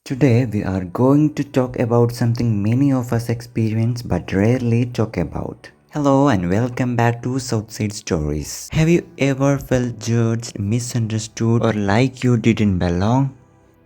Today, we are going to talk about something many of us experience but rarely talk about. Hello and welcome back to Southside Stories. Have you ever felt judged, misunderstood, or like you didn't belong?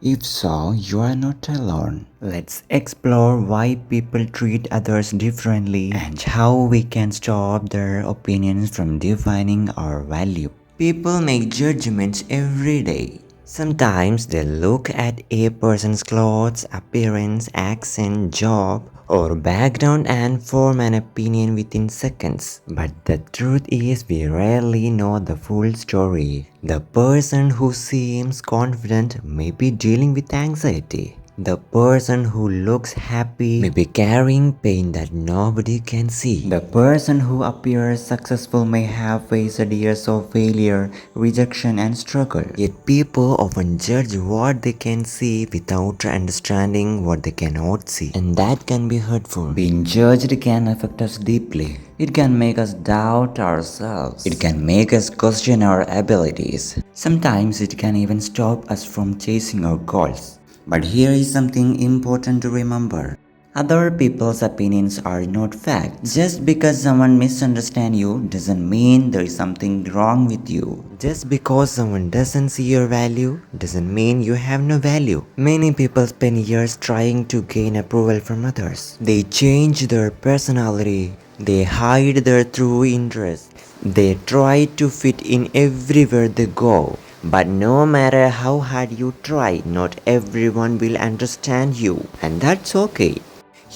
If so, you are not alone. Let's explore why people treat others differently and how we can stop their opinions from defining our value. People make judgments every day. Sometimes they look at a person's clothes, appearance, accent, job, or background and form an opinion within seconds. But the truth is, we rarely know the full story. The person who seems confident may be dealing with anxiety. The person who looks happy may be carrying pain that nobody can see. The person who appears successful may have faced years of failure, rejection, and struggle. Yet people often judge what they can see without understanding what they cannot see. And that can be hurtful. Being judged can affect us deeply. It can make us doubt ourselves. It can make us question our abilities. Sometimes it can even stop us from chasing our goals. But here is something important to remember. Other people's opinions are not facts. Just because someone misunderstands you doesn't mean there is something wrong with you. Just because someone doesn't see your value doesn't mean you have no value. Many people spend years trying to gain approval from others. They change their personality. They hide their true interests. They try to fit in everywhere they go. But no matter how hard you try, not everyone will understand you, and that's okay.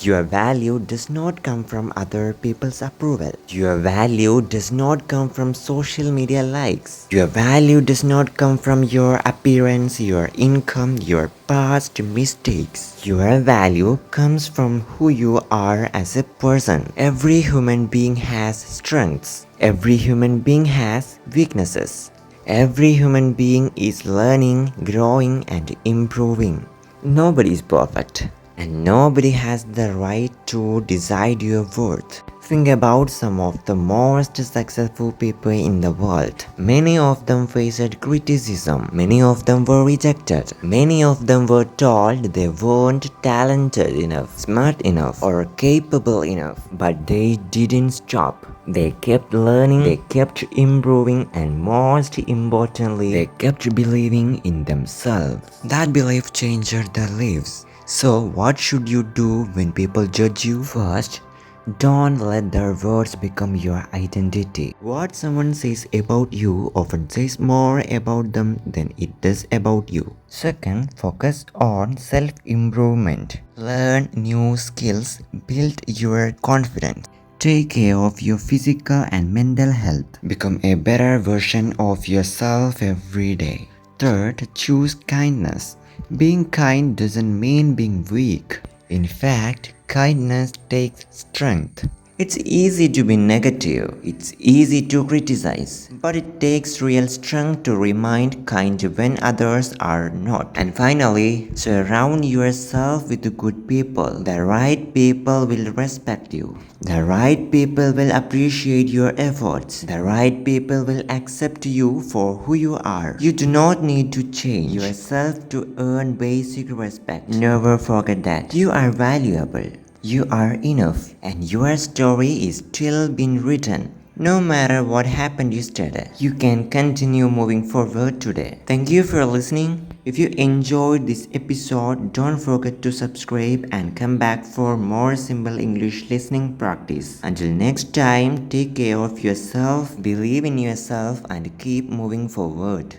Your value does not come from other people's approval. Your value does not come from social media likes. Your value does not come from your appearance, your income, your past mistakes. Your value comes from who you are as a person. Every human being has strengths. Every human being has weaknesses. Every human being is learning, growing, and improving. Nobody is perfect, and nobody has the right to decide your worth. Think about some of the most successful people in the world. Many of them faced criticism. Many of them were rejected. Many of them were told they weren't talented enough, smart enough, or capable enough. But they didn't stop. They kept learning, they kept improving, and most importantly, they kept believing in themselves. That belief changed their lives. So, what should you do when people judge you? First, don't let their words become your identity. What someone says about you often says more about them than it does about you. Second, focus on self-improvement. Learn new skills, build your confidence. Take care of your physical and mental health. Become a better version of yourself every day. Third, choose kindness. Being kind doesn't mean being weak. In fact, kindness takes strength. It's easy to be negative, it's easy to criticize, but it takes real strength to remain kind when others are not. And finally, surround yourself with good people. The right people will respect you. The right people will appreciate your efforts. The right people will accept you for who you are. You do not need to change yourself to earn basic respect. Never forget that you are valuable. You are enough, and your story is still being written. No matter what happened yesterday, you can continue moving forward today. Thank you for listening. If you enjoyed this episode, don't forget to subscribe and come back for more simple English listening practice. Until next time, take care of yourself, believe in yourself, and keep moving forward.